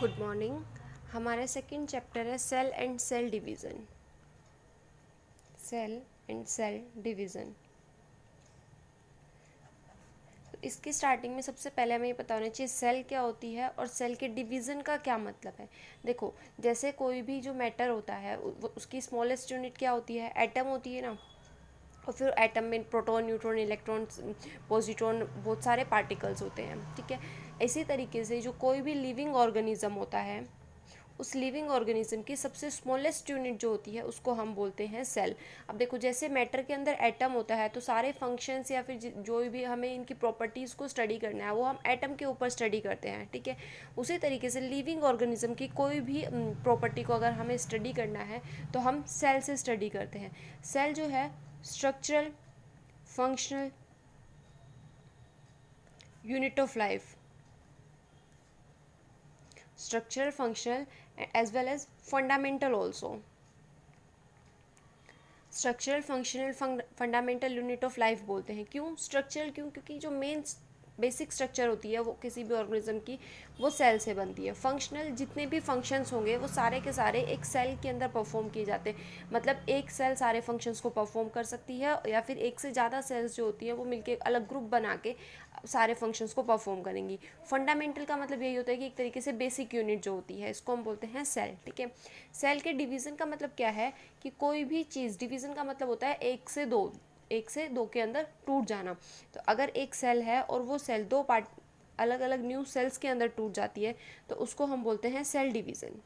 Good morning. हमारा second chapter है cell and cell division. Cell and cell division. तो इसकी स्टार्टिंग में सबसे पहले हमें ये पता होना चाहिए सेल क्या होती है और सेल के डिवीज़न का क्या मतलब है। देखो, जैसे कोई भी जो मैटर होता है उसकी स्मॉलेस्ट यूनिट क्या होती है, एटम होती है ना। और फिर एटम में प्रोटॉन, न्यूट्रॉन, इलेक्ट्रॉन, पॉजिट्रॉन, बहुत सारे पार्टिकल्स होते हैं, ठीक है। इसी तरीके से जो कोई भी लिविंग ऑर्गेनिज्म होता है, उस लिविंग ऑर्गेनिज्म की सबसे स्मॉलेस्ट यूनिट जो होती है उसको हम बोलते हैं सेल। अब देखो, जैसे मैटर के अंदर एटम होता है तो सारे फंक्शंस या फिर जो भी हमें इनकी प्रॉपर्टीज़ को स्टडी करना है वो हम एटम के ऊपर स्टडी करते हैं, ठीक है। उसी तरीके से लिविंग ऑर्गेनिज्म की कोई भी प्रॉपर्टी को अगर हमें स्टडी करना है तो हम सेल से स्टडी करते हैं। सेल जो है structural, functional unit of life, structural, functional as well as fundamental also. Structural, functional, fundamental unit of life बोलते हैं। क्यों स्ट्रक्चरल? क्योंकि जो मेन बेसिक स्ट्रक्चर होती है वो किसी भी ऑर्गेनिज्म की, वो सेल से बनती है। फंक्शनल, जितने भी फंक्शंस होंगे वो सारे के सारे एक सेल के अंदर परफॉर्म किए जाते हैं। मतलब एक सेल सारे फंक्शंस को परफॉर्म कर सकती है, या फिर एक से ज़्यादा सेल्स जो होती हैं वो मिलके अलग ग्रुप बना के सारे फंक्शंस को परफॉर्म करेंगी। फंडामेंटल का मतलब यही होता है कि एक तरीके से बेसिक यूनिट जो होती है इसको हम बोलते हैं सेल, ठीक है। सेल के डिवीज़न का मतलब क्या है कि कोई भी चीज़, डिवीज़न का मतलब होता है एक से दो के अंदर टूट जाना। तो अगर एक सेल है और वो सेल दो पार्ट अलग अलग न्यू सेल्स के अंदर टूट जाती है तो उसको हम बोलते हैं सेल डिवीज़न।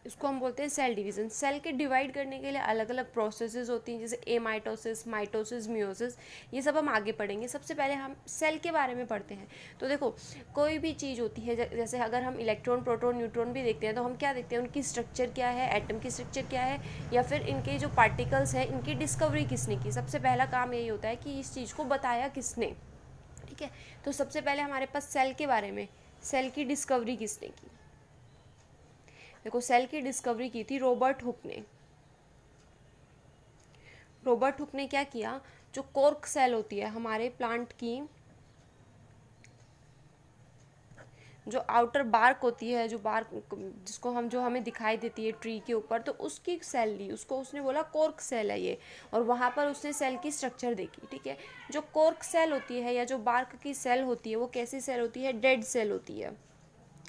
इसको हम बोलते हैं सेल डिवीज़न। सेल के डिवाइड करने के लिए अलग अलग प्रोसेसेस होती हैं, जैसे एमाइटोसिस, माइटोसिस, मियोसिस, ये सब हम आगे पढ़ेंगे। सबसे पहले हम सेल के बारे में पढ़ते हैं। तो देखो, कोई भी चीज़ होती है, जैसे अगर हम इलेक्ट्रॉन, प्रोटॉन, न्यूट्रॉन भी देखते हैं तो हम क्या देखते हैं, उनकी स्ट्रक्चर क्या है, एटम की स्ट्रक्चर क्या है, या फिर इनके जो पार्टिकल्स हैं इनकी डिस्कवरी किसने की। सबसे पहला काम यही होता है कि इस चीज़ को बताया किसने, ठीक है। तो सबसे पहले हमारे पास सेल के बारे में, सेल की डिस्कवरी किसने की। देखो, सेल की डिस्कवरी की थी रॉबर्ट हुक ने। रॉबर्ट हुक ने क्या किया, जो कॉर्क सेल होती है हमारे प्लांट की, जो आउटर बार्क होती है, जो बार्क जिसको हम, जो हमें दिखाई देती है ट्री के ऊपर, तो उसकी सेल ली, उसको उसने बोला कॉर्क सेल है ये, और वहाँ पर उसने सेल की स्ट्रक्चर देखी, ठीक है। जो कॉर्क सेल होती है या जो बार्क की सेल होती है वो कैसी सेल होती है, डेड सेल होती है।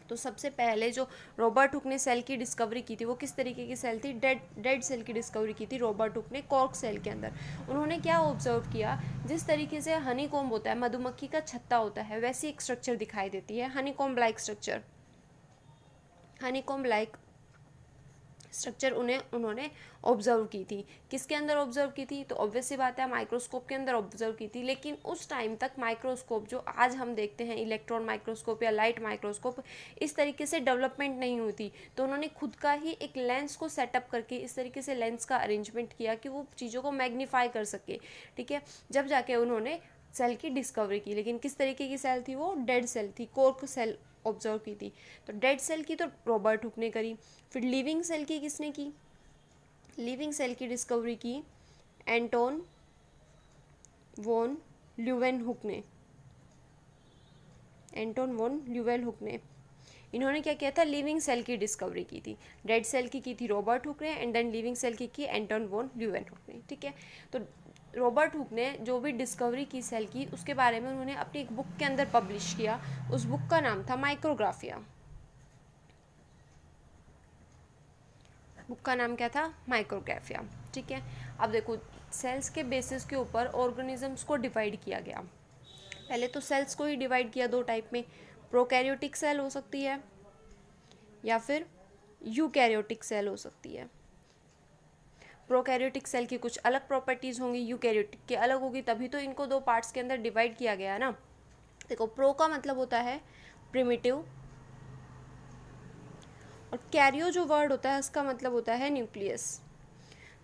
तो सबसे पहले जो रॉबर्ट हुक ने सेल की डिस्कवरी की थी वो किस तरीके की सेल थी, डेड सेल की डिस्कवरी की थी रॉबर्ट हुक ने कॉर्क सेल के अंदर। उन्होंने क्या ऑब्जर्व किया, जिस तरीके से हनी कॉम्ब होता है, मधुमक्खी का छत्ता होता है, वैसी एक स्ट्रक्चर दिखाई देती है, Honey comb like structure. Honey comb like structure उन्होंने ऑब्जर्व की थी। किसके अंदर ऑब्जर्व की थी, तो ऑब्वियस सी बात है माइक्रोस्कोप के अंदर ऑब्जर्व की थी। लेकिन उस टाइम तक माइक्रोस्कोप जो आज हम देखते हैं, इलेक्ट्रॉन माइक्रोस्कोप या लाइट माइक्रोस्कोप, इस तरीके से डेवलपमेंट नहीं हुई थी। तो उन्होंने खुद का ही एक लेंस को सेटअप करके इस तरीके से लेंस का अरेंजमेंट किया कि वो चीज़ों को मैग्नीफाई कर सके, ठीक है। जब जाके उन्होंने सेल की डिस्कवरी की। लेकिन किस तरीके की सेल थी, वो डेड सेल थी, कॉर्क सेल ऑब्जर्व की थी। तो डेड सेल की तो रॉबर्ट हुक ने करी। फिर लिविंग सेल की किसने की, लिविंग सेल की डिस्कवरी की एंटोन वॉन ल्यूवेनहुक ने। एंटोन वॉन ल्यूवेनहुक ने, इन्होंने क्या किया था, लिविंग सेल की डिस्कवरी की थी। डेड सेल की थी रॉबर्ट हुक ने, एंड देन लिविंग सेल की एंटोन वॉन ल्यूवेनहुक ने, ठीक है। तो रॉबर्ट हुक ने जो भी डिस्कवरी की सेल की, उसके बारे में उन्होंने अपनी एक बुक के अंदर पब्लिश किया। उस बुक का नाम था माइक्रोग्राफिया। बुक का नाम क्या था, माइक्रोग्राफिया, ठीक है। अब देखो, सेल्स के बेसिस के ऊपर ऑर्गेनिजम्स को डिवाइड किया गया। पहले तो सेल्स को ही डिवाइड किया दो टाइप में, प्रोकैरियोटिक सेल हो सकती है या फिर यूकैरियोटिक सेल हो सकती है। प्रोकैरियोटिक सेल की कुछ अलग प्रॉपर्टीज़ होंगी, यूकैरियोटिक की अलग होगी, तभी तो इनको दो पार्ट्स के अंदर डिवाइड किया गया है ना। देखो, प्रो का मतलब होता है प्रिमिटिव, और कैरियो जो वर्ड होता है उसका मतलब होता है न्यूक्लियस।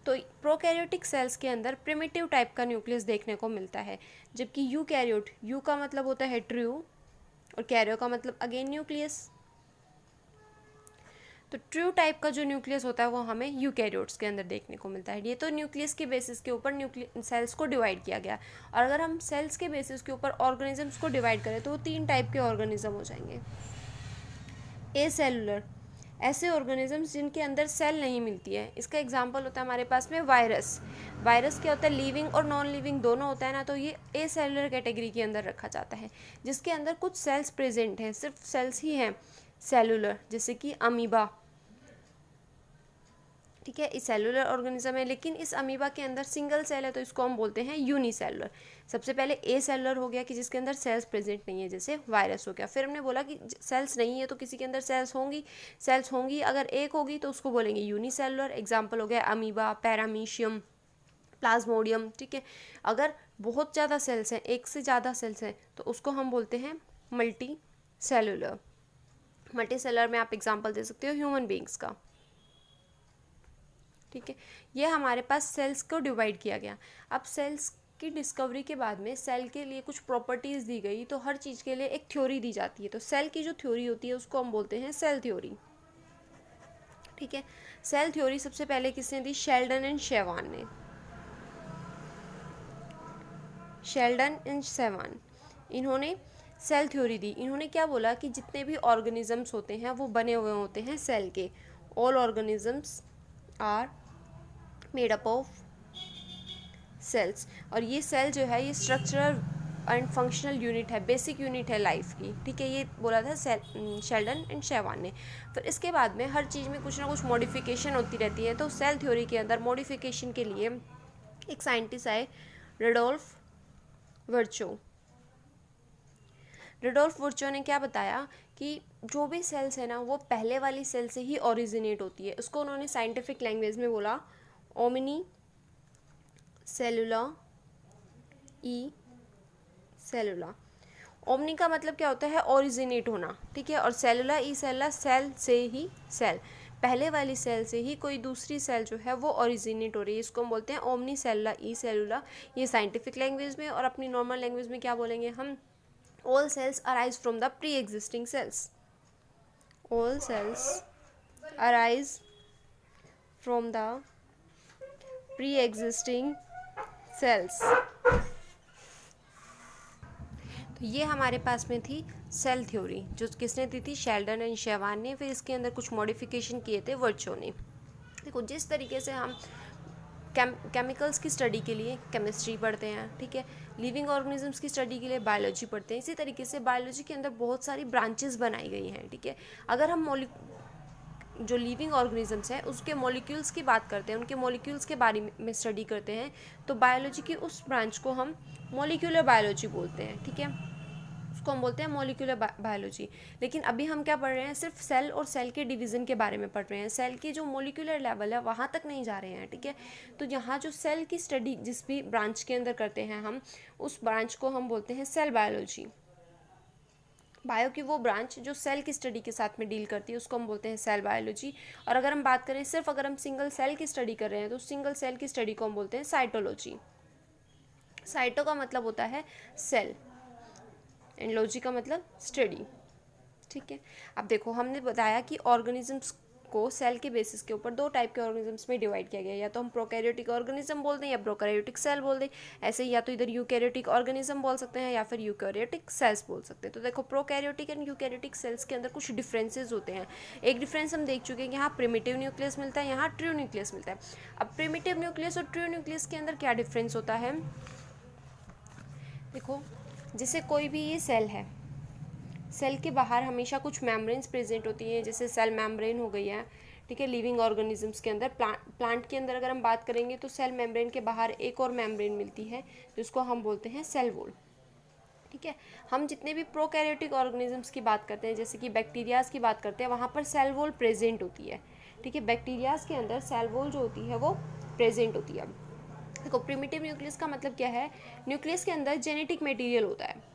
तो प्रोकैरियोटिक सेल्स के अंदर प्रिमिटिव टाइप का न्यूक्लियस देखने को मिलता है, जबकि यूकैरियोट, यू का मतलब होता है ट्रू और कैरियो का मतलब अगेन न्यूक्लियस। तो ट्रू टाइप का जो न्यूक्लियस होता है वो हमें यूकैरियोट्स के अंदर देखने को मिलता है। ये तो न्यूक्लियस के बेसिस के ऊपर सेल्स को डिवाइड किया गया। और अगर हम सेल्स के बेसिस के ऊपर ऑर्गेनिजम्स को डिवाइड करें तो वो तीन टाइप के ऑर्गेनिज्म हो जाएंगे। ए सेलुलर, ऐसे ऑर्गेनिजम्स जिनके अंदर सेल नहीं मिलती है। इसका एग्जांपल होता है हमारे पास में वायरस। वायरस क्या होता है, लिविंग और नॉन लिविंग दोनों होता है ना, तो ये ए सेलुलर कैटेगरी के अंदर रखा जाता है, जिसके अंदर कुछ सेल्स प्रेजेंट हैं, सिर्फ सेल्स ही हैं सेलुलर, जैसे कि अमीबा। ठीक है, इस सेलुलर ऑर्गेनिज्म है, लेकिन इस अमीबा के अंदर सिंगल सेल है, तो इसको हम बोलते हैं यूनिसेलुलर। सबसे पहले ए सेलुलर हो गया कि जिसके अंदर सेल्स प्रेजेंट नहीं है, जैसे वायरस हो गया। फिर हमने बोला कि सेल्स नहीं है तो किसी के अंदर सेल्स होंगी, अगर एक होगी तो उसको बोलेंगे यूनिसेलुलर। एग्जाम्पल हो गया अमीबा, पैरामीशियम, प्लाज्मोडियम। ठीक है, अगर बहुत ज़्यादा सेल्स हैं, एक से ज़्यादा सेल्स हैं, तो उसको हम बोलते हैं मल्टी सेलुलर। मल्टी सेलुलर में आप एग्जाम्पल दे सकते हो ह्यूमन बींग्स का। ठीक है, ये हमारे पास सेल्स को डिवाइड किया गया। अब सेल्स की डिस्कवरी के बाद में सेल के लिए कुछ प्रॉपर्टीज़ दी गई, तो हर चीज़ के लिए एक थ्योरी दी जाती है। तो सेल की जो थ्योरी होती है उसको हम बोलते हैं सेल थ्योरी। ठीक है, सेल थ्योरी सबसे पहले किसने दी, शेल्डन एंड शेवान ने। शेल्डन एंड शेवान, इन्होंने सेल थ्योरी दी। इन्होंने क्या बोला कि जितने भी ऑर्गेनिजम्स होते हैं वो बने हुए होते हैं सेल के। All organisms are made up of cells. और ये सेल जो है ये स्ट्रक्चरल एंड फंक्शनल यूनिट है, बेसिक यूनिट है लाइफ की। ठीक है, ये बोला था शेल्डन एंड शेवान ने। फिर इसके बाद में हर चीज़ में कुछ ना कुछ मॉडिफिकेशन होती रहती है, तो सेल थ्योरी के अंदर मॉडिफिकेशन के लिए एक साइंटिस्ट आए, रुडोल्फ वर्चो। रुडोल्फ वर्चो ने क्या बताया कि जो भी सेल्स है ना वो पहले वाली सेल से ही ओरिजिनेट होती है। उसको उन्होंने साइंटिफिक लैंग्वेज में बोला ओमनी सेलुला ई सेलुला। ओमनी का मतलब क्या होता है, ओरिजिनेट होना। ठीक है, और सेलुला ई सेलुला, सेल से ही सेल, पहले वाली सेल से ही कोई दूसरी सेल जो है वो ओरिजिनेट हो रही है। इसको हम बोलते हैं ओमनी सेलुला ई सेलुला, ये साइंटिफिक लैंग्वेज में। और अपनी नॉर्मल लैंग्वेज में क्या बोलेंगे हम, all cells arise from the pre existing cells. All cells arise from the pre existing cells. तो ये हमारे पास में थी सेल थ्योरी, जो किसने दी थी, शेल्डन एंड शेवान ने। फिर इसके अंदर कुछ मॉडिफिकेशन किए थे वर्चो ने। देखो, जिस तरीके से हम केमिकल्स की स्टडी के लिए केमिस्ट्री पढ़ते हैं, ठीक है, लिविंग ऑर्गेनिजम्स की स्टडी के लिए बायोलॉजी पढ़ते हैं, इसी तरीके से बायोलॉजी के अंदर बहुत सारी ब्रांचेस बनाई गई हैं। ठीक है, अगर हम जो लिविंग ऑर्गेनिजम्स हैं उसके मॉलिक्यूल्स की बात करते हैं, उनके मॉलिक्यूल्स के बारे में स्टडी करते हैं, तो बायोलॉजी की उस ब्रांच को हम मॉलिक्यूलर बायोलॉजी बोलते हैं। ठीक है, उसको हम बोलते हैं मॉलिक्यूलर बायोलॉजी। लेकिन अभी हम क्या पढ़ रहे हैं, सिर्फ सेल और सेल के डिवीज़न के बारे में पढ़ रहे हैं, सेल की जो मॉलिक्यूलर लेवल है वहाँ तक नहीं जा रहे हैं। ठीक है, तो यहाँ जो सेल की स्टडी जिस भी ब्रांच के अंदर करते हैं हम, उस ब्रांच को हम बोलते हैं सेल बायोलॉजी। बायो की वो ब्रांच जो सेल की स्टडी के साथ में डील करती है उसको हम बोलते हैं सेल बायोलॉजी। और अगर हम बात करें सिर्फ अगर हम सिंगल सेल की स्टडी कर रहे हैं तो सिंगल सेल की स्टडी को हम बोलते हैं साइटोलॉजी। साइटो का मतलब होता है सेल एंड लॉजी का मतलब स्टडी। ठीक है, अब देखो हमने बताया कि ऑर्गेनिजम्स को सेल के बेसिस के ऊपर दो टाइप के ऑर्गेनिजम्स में डिवाइड किया गया है, या तो हम प्रोकैरियोटिक ऑर्गेनिज्म बोल दें या प्रोकैरियोटिक सेल बोल दें। ऐसे ही या तो इधर यूकैरियोटिक ऑर्गेनिज्म बोल सकते हैं या फिर यूकैरियोटिक सेल्स बोल सकते हैं। तो देखो, प्रोकैरियोटिक एंड यूकैरियोटिक सेल्स के अंदर कुछ डिफरेंसेस होते हैं। एक डिफरेंस हम देख चुके हैं कि यहाँ प्रिमिटिव न्यूक्लियस मिलता है, यहाँ ट्रू न्यूक्लियस मिलता है। अब प्रिमिटिव न्यूक्लियस और ट्रू न्यूक्लियस के अंदर क्या डिफरेंस होता है, देखो, जैसे कोई भी ये सेल है, सेल के बाहर हमेशा कुछ मेम्ब्रेन्स प्रेजेंट होती हैं, जैसे सेल मेम्ब्रेन हो गई है। ठीक है, लिविंग ऑर्गेनिजम्स के अंदर, प्लांट के अंदर अगर हम बात करेंगे तो सेल मेम्ब्रेन के बाहर एक और मेम्ब्रेन मिलती है जिसको हम बोलते हैं सेल वॉल। ठीक है, हम जितने भी प्रोकैरियोटिक ऑर्गेनिजम्स की बात करते हैं, जैसे कि बैक्टीरियाज की बात करते हैं, वहाँ पर सेल वॉल प्रेजेंट होती है। ठीक है, बैक्टीरियाज के अंदर सेल वॉल जो होती है वो प्रेजेंट होती है। देखो, प्रिमिटिव न्यूक्लियस का मतलब क्या है, न्यूक्लियस के अंदर जेनेटिक मटेरियल होता है।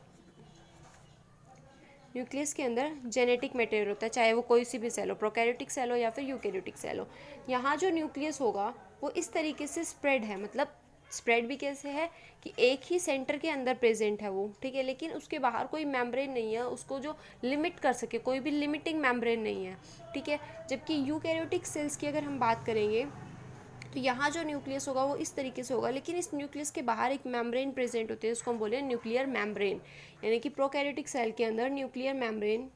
न्यूक्लियस के अंदर जेनेटिक मटेरियल होता है, चाहे वो कोई सी भी सेल हो, प्रोकैरियोटिक सेल हो या फिर यूकैरियोटिक सेल हो। यहाँ जो न्यूक्लियस होगा वो इस तरीके से स्प्रेड है, मतलब स्प्रेड भी कैसे है कि एक ही सेंटर के अंदर प्रेजेंट है वो। ठीक है, लेकिन उसके बाहर कोई मेम्ब्रेन नहीं है उसको जो लिमिट कर सके, कोई भी लिमिटिंग मेम्ब्रेन नहीं है। ठीक है, जबकि यूकैरियोटिक सेल्स की अगर हम बात करेंगे तो यहाँ जो न्यूक्लियस होगा वो इस तरीके से होगा, लेकिन इस न्यूक्लियस के बाहर एक मेम्ब्रेन प्रेजेंट होती है, उसको हम बोले न्यूक्लियर मेम्ब्रेन। यानी कि प्रोकैरियोटिक सेल के अंदर न्यूक्लियर मेम्ब्रेन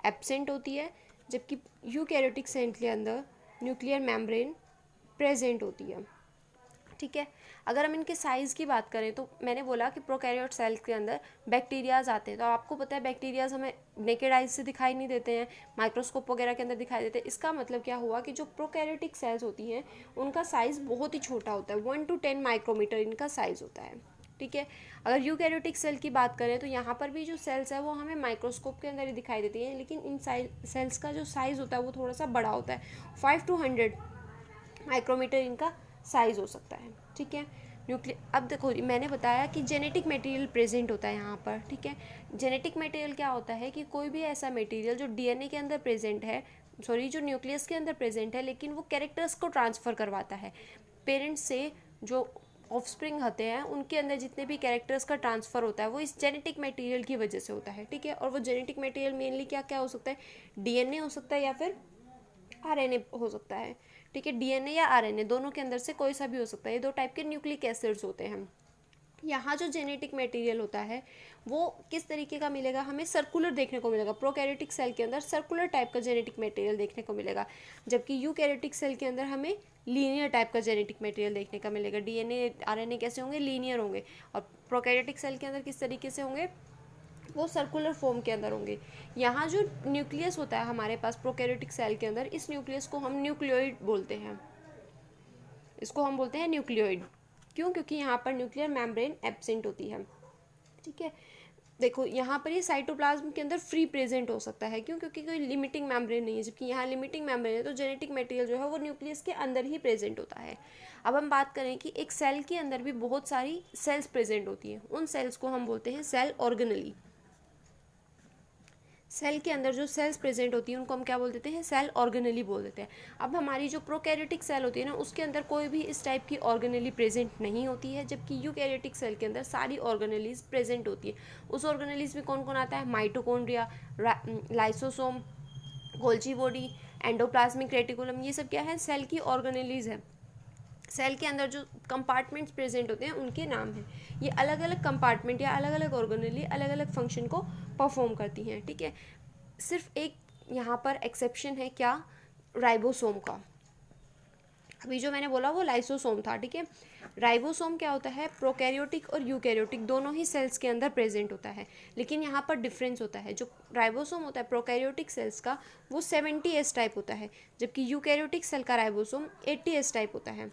एब्सेंट होती है, जबकि यूकैरियोटिक सेल के अंदर न्यूक्लियर मेम्ब्रेन प्रेजेंट होती है। ठीक है, अगर हम इनके साइज़ की बात करें तो मैंने बोला कि प्रोकैरियोट सेल के अंदर बैक्टीरियाज आते हैं, तो आपको पता है बैक्टीरियाज हमें नेकेड आइज से दिखाई नहीं देते हैं, माइक्रोस्कोप वगैरह के अंदर दिखाई देते हैं। इसका मतलब क्या हुआ कि जो प्रोकैरियोटिक सेल्स होती हैं उनका साइज़ बहुत ही छोटा होता है, 1 to 10 माइक्रोमीटर इनका साइज़ होता है। ठीक है, अगर यूकैरियोटिक सेल की बात करें तो यहाँ पर भी जो सेल्स है वो हमें माइक्रोस्कोप के अंदर ही दिखाई देती हैं, लेकिन इन सेल्स का जो साइज़ होता है वो थोड़ा सा बड़ा होता है, 5 to 100 माइक्रोमीटर इनका साइज़ हो सकता है। ठीक है, अब देखो मैंने बताया कि जेनेटिक मटेरियल प्रेजेंट होता है यहाँ पर। ठीक है, जेनेटिक मटेरियल क्या होता है कि कोई भी ऐसा मटेरियल जो डीएनए के अंदर प्रेजेंट है, जो न्यूक्लियस के अंदर प्रेजेंट है, लेकिन वो कैरेक्टर्स को ट्रांसफ़र करवाता है पेरेंट्स से। जो ऑफस्प्रिंग होते हैं उनके अंदर जितने भी कैरेक्टर्स का ट्रांसफ़र होता है वो इस जेनेटिक मटेरियल की वजह से होता है। ठीक है, और वो जेनेटिक मटेरियल मेनली क्या क्या हो सकता है, डीएनए हो सकता है या फिर आरएनए हो सकता है। ठीक है, डीएनए या आरएनए दोनों के अंदर से कोई सा भी हो सकता है, ये 2 टाइप के न्यूक्लिक एसिड्स होते हैं। यहाँ जो जेनेटिक मटेरियल होता है वो किस तरीके का मिलेगा, हमें सर्कुलर देखने को मिलेगा। प्रोकैरियोटिक सेल के अंदर सर्कुलर टाइप का जेनेटिक मटेरियल देखने को मिलेगा, जबकि यूकैरियोटिक सेल के अंदर हमें लीनियर टाइप का जेनेटिक मटेरियल देखने का मिलेगा। डीएनए आरएनए कैसे होंगे, लीनियर होंगे, और प्रोकैरियोटिक सेल के अंदर किस तरीके से होंगे, वो सर्कुलर फॉर्म के अंदर होंगे। यहाँ जो न्यूक्लियस होता है हमारे पास प्रोकैरियोटिक सेल के अंदर, इस न्यूक्लियस को हम न्यूक्लियोइड बोलते हैं, इसको हम बोलते हैं न्यूक्लियोइड। क्यों, क्योंकि यहाँ पर न्यूक्लियर मेम्ब्रेन एब्सेंट होती है। ठीक है, देखो यहाँ पर ये साइटोप्लाज्म के अंदर फ्री प्रेजेंट हो सकता है, क्यों, क्योंकि कोई लिमिटिंग मेम्ब्रेन नहीं है, जबकि यहाँ लिमिटिंग मेम्ब्रेन है, तो जेनेटिक मटेरियल जो है वो न्यूक्लियस के अंदर ही प्रेजेंट होता है। अब हम बात करें कि एक सेल के अंदर भी बहुत सारी सेल्स प्रेजेंट होती हैं, उन सेल्स को हम बोलते हैं सेल ऑर्गेनेली। सेल के अंदर जो सेल्स प्रेजेंट होती हैं उनको हम क्या बोल देते हैं, सेल ऑर्गेनेली बोल देते हैं। अब हमारी जो प्रोकैरियोटिक सेल होती है ना, उसके अंदर कोई भी इस टाइप की ऑर्गेनेली प्रेजेंट नहीं होती है, जबकि यूकैरियोटिक सेल के अंदर सारी ऑर्गेनेलीज प्रेजेंट होती है। उस ऑर्गेनेलीज में कौन कौन आता है, mitochondria, lysosome, Golgi body, endoplasmic reticulum, ये सब क्या है, सेल की ऑर्गेनेलीज है। सेल के अंदर जो कंपार्टमेंट्स प्रेजेंट होते हैं उनके नाम हैं। ये अलग अलग कंपार्टमेंट या अलग अलग ऑर्गेनेली अलग अलग फंक्शन को परफॉर्म करती हैं। ठीक है, सिर्फ एक यहाँ पर एक्सेप्शन है, क्या, राइबोसोम का। अभी जो मैंने बोला वो लाइसोसोम था। ठीक है, राइबोसोम क्या होता है, प्रोकैरियोटिक और यूकैरियोटिक दोनों ही सेल्स के अंदर प्रेजेंट होता है, लेकिन यहाँ पर डिफरेंस होता है। जो राइबोसोम होता है प्रोकैरियोटिक सेल्स का, वो 70S टाइप होता है, जबकि यूकैरियोटिक सेल का राइबोसोम 80S टाइप होता है।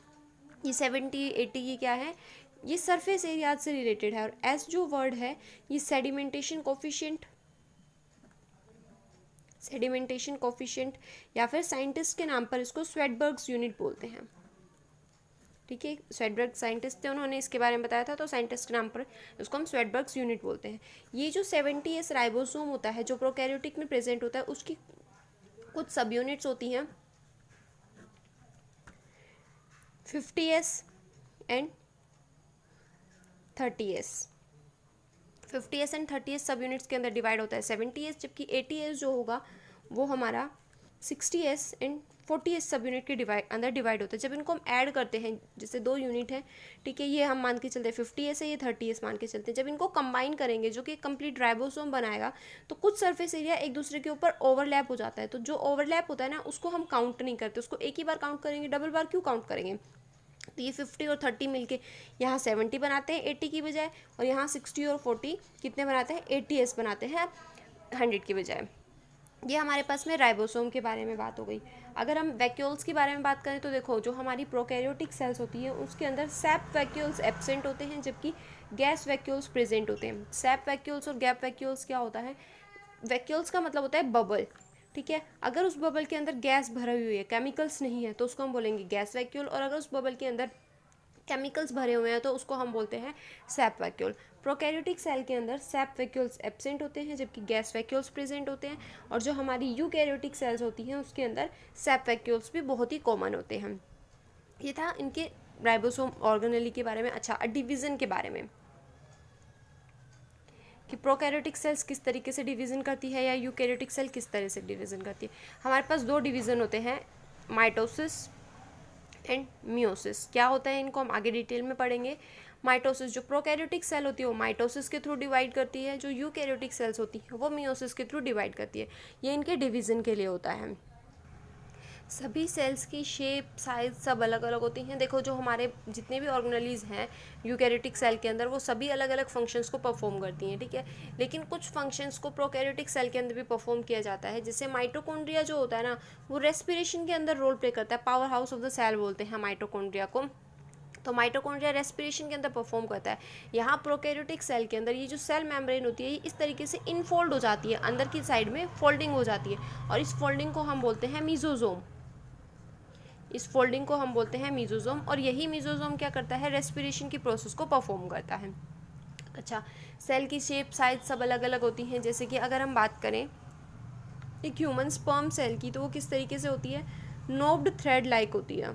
ये 70-80 ये क्या है, ये सरफेस एरिया से रिलेटेड है। और एस जो वर्ड है ये सेडिमेंटेशन कोफिशिएंट या फिर साइंटिस्ट के नाम पर इसको स्वेडबर्ग्स यूनिट बोलते हैं। ठीक है, स्वेडबर्ग साइंटिस्ट थे, उन्होंने इसके बारे में बताया था, तो साइंटिस्ट के नाम पर इसको हम स्वेडबर्ग्स यूनिट बोलते हैं। ये जो 70S राइबोसोम होता है जो प्रोकैरियोटिक में प्रेजेंट होता है, उसकी कुछ सब यूनिट्स होती हैं, 50S and 30S। 50S and 30S सब यूनिट्स के अंदर डिवाइड होता है 70S, जबकि 80S जो होगा वो हमारा 60S एंड 40S सब यूनिट के अंदर डिवाइड होता है। जब इनको हम ऐड करते हैं, जैसे 2 यूनिट हैं, ठीक है, ये हम मान के चलते हैं 50S है, ये 30S मान के चलते हैं। जब इनको कंबाइन करेंगे जो कि कंप्लीट राइबोसोम बनाएगा, तो कुछ सरफेस एरिया एक दूसरे के ऊपर ओवरलैप हो जाता है। तो जो ओवरलैप होता है ना, उसको हम काउंट नहीं करते, उसको एक ही बार काउंट करेंगे, डबल बार क्यों काउंट करेंगे। तो ये 50 और 30 मिलके यहाँ 70 बनाते हैं 80 की बजाय, और यहाँ 60 और 40 कितने बनाते हैं, 80S बनाते हैं 100 की बजाय। ये हमारे पास में राइबोसोम के बारे में बात हो गई। अगर हम वैक्यूल्स के बारे में बात करें तो देखो, जो हमारी प्रोकैरियोटिक सेल्स होती है उसके अंदर सैप वैक्यूल्स एब्सेंट होते हैं, जबकि गैस वैक्यूल्स प्रेजेंट होते हैं। सैप वैक्यूल्स और गैप वैक्यूल्स क्या होता है, वैक्यूल्स का मतलब होता है बबल। ठीक है, अगर उस बबल के अंदर गैस भरी हुई है, केमिकल्स नहीं है, तो उसको हम बोलेंगे गैस वैक्यूल, और अगर उस बबल के अंदर केमिकल्स भरे हुए हैं तो उसको हम बोलते हैं सैप वैक्यूल। प्रोकैरियोटिक सेल के अंदर सैप वैक्यूल्स एब्सेंट होते हैं, जबकि गैस वैक्यूल्स प्रेजेंट होते हैं, और जो हमारी यूकैरियोटिक सेल्स होती हैं उसके अंदर सैप वैक्यूल्स भी बहुत ही कॉमन होते हैं। ये था इनके राइबोसोम ऑर्गेनेली के बारे में। अच्छा, डिवीज़न के बारे में कि प्रोकैरियोटिक सेल्स किस तरीके से डिवीज़न करती है या यूकैरियोटिक सेल किस तरह से डिवीज़न करती है। हमारे पास 2 डिवीज़न होते हैं, माइटोसिस एंड मियोसिस। क्या होता है, इनको हम आगे डिटेल में पढ़ेंगे। माइटोसिस जो प्रोकैरियोटिक सेल होती है वो माइटोसिस के थ्रू डिवाइड करती है, जो यूकैरियोटिक सेल्स होती है वो मियोसिस के थ्रू डिवाइड करती है। ये इनके डिवीज़न के लिए होता है। सभी सेल्स की शेप साइज सब अलग अलग होती हैं। देखो जो हमारे जितने भी ऑर्गेनेलीज हैं यूकैरियोटिक सेल के अंदर वो सभी अलग अलग फंक्शंस को परफॉर्म करती हैं, ठीक है। लेकिन कुछ फंक्शंस को प्रोकैरियोटिक सेल के अंदर भी परफॉर्म किया जाता है। जैसे माइटोकॉन्ड्रिया जो होता है ना वो रेस्पिरेशन के अंदर रोल प्ले करता है, power house of the cell बोलते हैं माइटोकॉन्ड्रिया को। तो माइटोकॉन्ड्रिया रेस्पिरेशन के अंदर परफॉर्म करता है। यहाँ प्रोकैरियोटिक सेल के अंदर ये जो सेल मेम्ब्रेन होती है ये इस तरीके से इनफोल्ड हो जाती है, अंदर की साइड में फोल्डिंग हो जाती है और इस फोल्डिंग को हम बोलते हैं मीजोजोम। इस फोल्डिंग को हम बोलते हैं मीजोजोम और यही मीजोजोम क्या करता है, रेस्पिरेशन की प्रोसेस को परफॉर्म करता है। अच्छा, सेल की शेप साइज सब अलग अलग होती हैं। जैसे कि अगर हम बात करें एक ह्यूमन स्पर्म सेल की तो वो किस तरीके से होती है, नोब्ड थ्रेड लाइक होती है,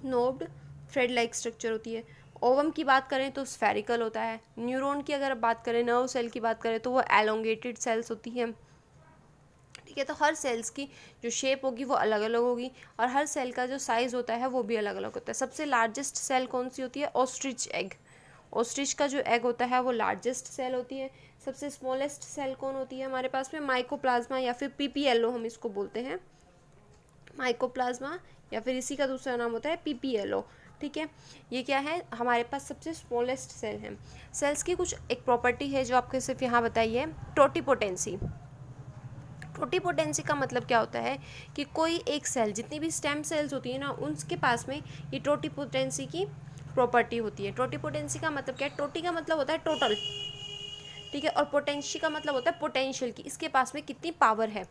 नोब्ड थ्रेड लाइक स्ट्रक्चर होती है। ओवम की बात करें तो स्फेरिकल होता है। न्यूरॉन की अगर बात करें, नर्व सेल की बात करें तो वो एलोंगेटेड सेल्स होती हैं, ठीक है। तो हर सेल्स की जो शेप होगी वो अलग अलग होगी और हर सेल का जो साइज़ होता है वो भी अलग अलग होता है। सबसे लार्जेस्ट सेल कौन सी होती है, ऑस्ट्रिच एग। ऑस्ट्रिच का जो एग होता है वो लार्जेस्ट सेल होती है। सबसे स्मॉलेस्ट सेल कौन होती है हमारे पास में, माइकोप्लाज्मा या फिर पीपीएलओ हम इसको बोलते हैं, माइकोप्लाज्मा या फिर इसी का दूसरा नाम होता है पीपीएलओ, ठीक है। ये क्या है, हमारे पास सबसे स्मॉलेस्ट सेल है। सेल्स की कुछ एक प्रॉपर्टी है जो आपको सिर्फ यहाँ बताई है, टोटिपोटेंसी। टोटिपोटेंसी का मतलब क्या होता है कि कोई एक सेल, जितनी भी स्टेम सेल्स होती है ना उनके पास में ये टोटिपोटेंसी की प्रॉपर्टी होती है। टोटिपोटेंसी का मतलब क्या है, टोटी का मतलब होता है टोटल, ठीक है, और पोटेंशी का मतलब होता है पोटेंशियल की इसके पास में कितनी पावर है,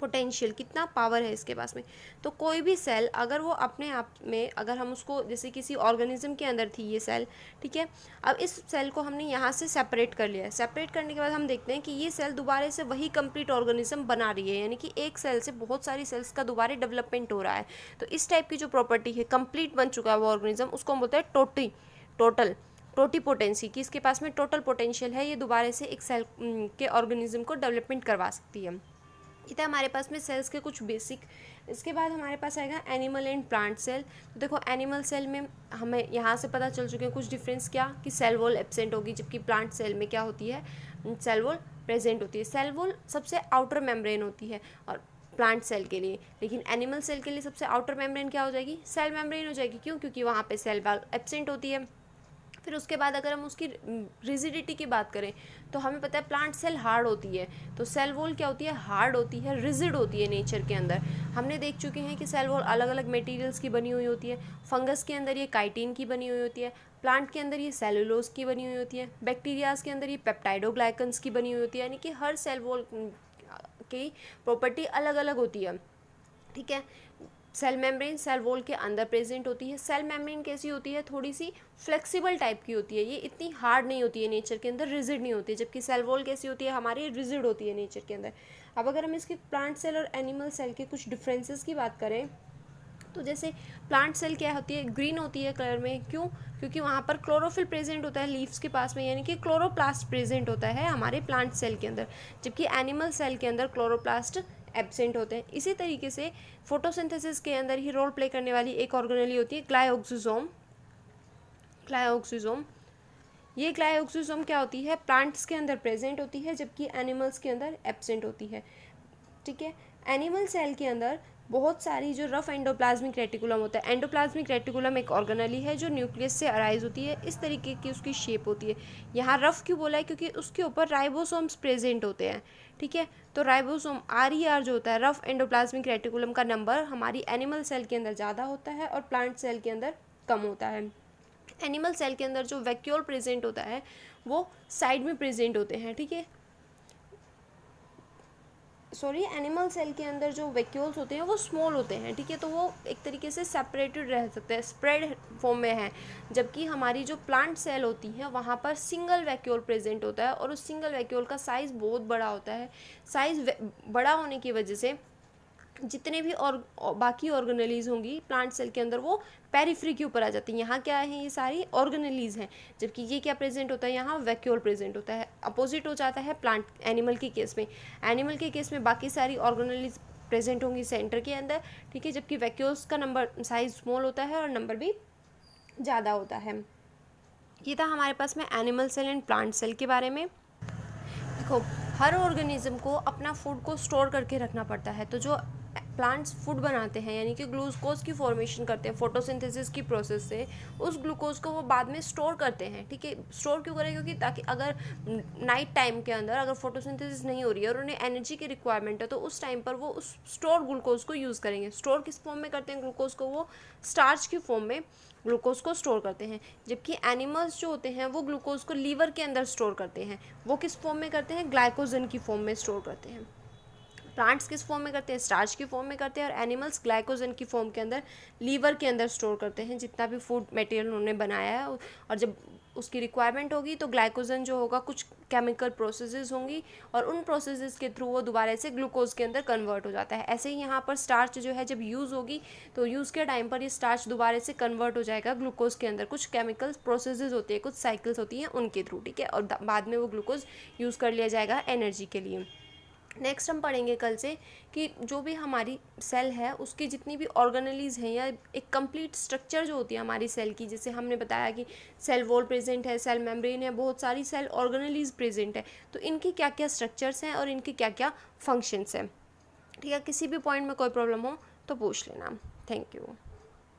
पोटेंशियल कितना पावर है इसके पास में। तो कोई भी सेल अगर वो अपने आप में, अगर हम उसको जैसे किसी ऑर्गेनिज्म के अंदर थी ये सेल, ठीक है, अब इस सेल को हमने यहाँ से सेपरेट कर लिया है। सेपरेट करने के बाद हम देखते हैं कि ये सेल दोबारा से वही कंप्लीट ऑर्गेनिज्म बना रही है, यानी कि एक सेल से बहुत सारी सेल्स का दोबारा डेवलपमेंट हो रहा है। तो इस टाइप की जो प्रॉपर्टी है, कंप्लीट बन चुका है वो ऑर्गेनिज्म, उसको हम बोलते हैं टोटल टोटिपोटेंसी की इसके पास में टोटल पोटेंशियल है, ये दोबारा से एक सेल के ऑर्गेनिज्म को डेवलपमेंट करवा सकती है। इतना हमारे पास में सेल्स के कुछ बेसिक। इसके बाद हमारे पास आएगा एनिमल एंड प्लांट सेल। तो देखो एनिमल सेल में हमें यहाँ से पता चल चुके हैं कुछ डिफरेंस, क्या कि सेल वॉल एब्सेंट होगी, जबकि प्लांट सेल में क्या होती है, सेल वॉल प्रेजेंट होती है। सेल वॉल सबसे आउटर मेम्ब्रेन होती है और प्लांट सेल के लिए, लेकिन एनिमल सेल के लिए सबसे आउटर मेम्ब्रेन क्या हो जाएगी, सेल मेम्ब्रेन हो जाएगी। क्यों, क्योंकि वहाँ पे सेल वॉल एब्सेंट होती है। फिर उसके बाद अगर हम उसकी रिजिडिटी की बात करें तो हमें पता है प्लांट सेल हार्ड होती है, तो सेल वॉल क्या होती है, हार्ड होती है, रिजिड होती है नेचर के अंदर। हमने देख चुके हैं कि सेल वॉल अलग अलग मटेरियल्स की बनी हुई होती है। फंगस के अंदर ये काइटिन की बनी हुई होती है, प्लांट के अंदर ये सेलुलोज की बनी हुई होती है, बैक्टीरियाज के अंदर ये पेप्टाइडोग्लाइकन्स की बनी हुई होती है। यानी कि हर सेल वॉल की प्रॉपर्टी अलग अलग होती है, ठीक है। सेल मेम्ब्रेन सेल वॉल के अंदर प्रेजेंट होती है। सेल मेम्ब्रेन कैसी होती है, थोड़ी सी फ्लेक्सिबल टाइप की होती है, ये इतनी हार्ड नहीं होती है नेचर के अंदर, रिजिड नहीं होती है। जबकि सेल वॉल कैसी होती है, हमारी रिजिड होती है नेचर के अंदर। अब अगर हम इसके प्लांट सेल और एनिमल सेल के कुछ डिफरेंसेस की बात करें तो जैसे प्लांट सेल क्या होती है, ग्रीन होती है कलर में। क्यों, क्योंकि वहाँ पर क्लोरोफिल प्रेजेंट होता है लीव्स के पास में, यानी कि क्लोरोप्लास्ट प्रेजेंट होता है हमारे प्लांट सेल के अंदर, जबकि एनिमल सेल के अंदर क्लोरोप्लास्ट एब्सेंट होते हैं। इसी तरीके से फोटोसिंथेसिस के अंदर ही रोल प्ले करने वाली एक ऑर्गेनेली होती है ग्लाइओक्सिजोम। ग्लाइओक्सिजोम, ये ग्लाइओक्सिजोम क्या होती है, प्लांट्स के अंदर प्रेजेंट होती है, जबकि एनिमल्स के अंदर एब्सेंट होती है, ठीक है। एनिमल सेल के अंदर बहुत सारी जो रफ एंडोप्लाज्मिक रेटिकुलम होता है, एंडोप्लाज्मिक रेटिकुलम एक ऑर्गेनेली है जो न्यूक्लियस से अराइज होती है, इस तरीके की उसकी शेप होती है। यहाँ रफ क्यों बोला है, क्योंकि उसके ऊपर राइबोसोम्स प्रेजेंट होते हैं, ठीक है। तो राइबोसोम RER जो होता है, रफ एंडोप्लाज्मिक रेटिकुलम का नंबर हमारी एनिमल सेल के अंदर ज़्यादा होता है और प्लांट सेल के अंदर कम होता है। एनिमल सेल के अंदर जो वैक्यूल प्रेजेंट होता है वो साइड में प्रेजेंट होते हैं, ठीक है। एनिमल सेल के अंदर जो वैक्यूल्स होते हैं वो स्मॉल होते हैं, ठीक है, तो वो एक तरीके से सेपरेटेड रह सकते हैं, स्प्रेड फॉर्म में है। जबकि हमारी जो प्लांट सेल होती है वहाँ पर सिंगल वैक्यूल प्रेजेंट होता है और उस सिंगल वैक्यूल का साइज़ बहुत बड़ा होता है। साइज़ बड़ा होने की वजह से जितने भी और बाकी ऑर्गेनेलीज होंगी प्लांट सेल के अंदर वो पेरिफ्री के ऊपर आ जाती हैं। यहाँ क्या है, ये सारी ऑर्गेनेलीज हैं, जबकि ये क्या प्रेजेंट होता है, यहाँ वैक्यूल प्रेजेंट होता है। अपोजिट हो जाता है प्लांट एनिमल के केस में। एनिमल के केस में बाकी सारी ऑर्गेनेलीज प्रेजेंट होंगी सेंटर के अंदर, ठीक है, जबकि वैक्यूल्स का नंबर साइज स्मॉल होता है और नंबर भी ज़्यादा होता है। ये था हमारे पास में animal cell and plant cell के बारे में। देखो, हर ऑर्गेनिज्म को अपना फूड को स्टोर करके रखना पड़ता है। तो जो प्लांट्स फूड बनाते हैं यानी कि ग्लूकोज की फॉर्मेशन करते हैं फोटोसिंथेसिस की प्रोसेस से, उस ग्लूकोज को वो बाद में स्टोर करते हैं। ठीक है, स्टोर क्यों करें? क्योंकि ताकि अगर नाइट टाइम के अंदर अगर फोटोसिंथेसिस नहीं हो रही है और उन्हें एनर्जी की रिक्वायरमेंट है, तो उस टाइम पर वो उस स्टोर ग्लूकोज को यूज़ करेंगे। स्टोर किस फॉर्म में करते हैं ग्लूकोज को? वो स्टार्च की फॉर्म में ग्लूकोज को स्टोर करते हैं। जबकि एनिमल्स जो होते हैं वो ग्लूकोज को लीवर के अंदर स्टोर करते हैं। वो किस फॉर्म में करते हैं? ग्लाइकोजन की फॉर्म में स्टोर करते हैं। प्लांट्स किस फॉर्म में करते हैं? स्टार्च की फॉर्म में करते हैं। और एनिमल्स ग्लाइकोजन की फॉर्म के अंदर लीवर के अंदर स्टोर करते हैं जितना भी फूड मटेरियल उन्होंने बनाया है। और जब उसकी रिक्वायरमेंट होगी तो ग्लाइकोजन जो होगा कुछ केमिकल प्रोसेसेस होंगी और उन प्रोसेसेस के थ्रू वो दोबारा से ग्लूकोज के अंदर कन्वर्ट हो जाता है। ऐसे ही यहाँ पर स्टार्च जो है जब यूज़ होगी तो यूज़ के टाइम पर ये स्टार्च दोबारा से कन्वर्ट हो जाएगा ग्लूकोज के अंदर। कुछ केमिकल प्रोसेसेस होती है, कुछ साइकिल्स होती हैं उनके थ्रू। ठीक है, और बाद में वो ग्लूकोज यूज़ कर लिया जाएगा एनर्जी के लिए। नेक्स्ट हम पढ़ेंगे कल से कि जो भी हमारी सेल है उसकी जितनी भी ऑर्गेनेलीज हैं या एक कंप्लीट स्ट्रक्चर जो होती है हमारी सेल की, जैसे हमने बताया कि सेल वॉल प्रेजेंट है, सेल मेम्ब्रेन है, बहुत सारी सेल ऑर्गेनेलीज प्रेजेंट है, तो इनकी क्या क्या स्ट्रक्चर्स हैं और इनके क्या क्या फंक्शंस हैं। ठीक है, किसी भी पॉइंट में कोई प्रॉब्लम हो तो पूछ लेना। Thank you.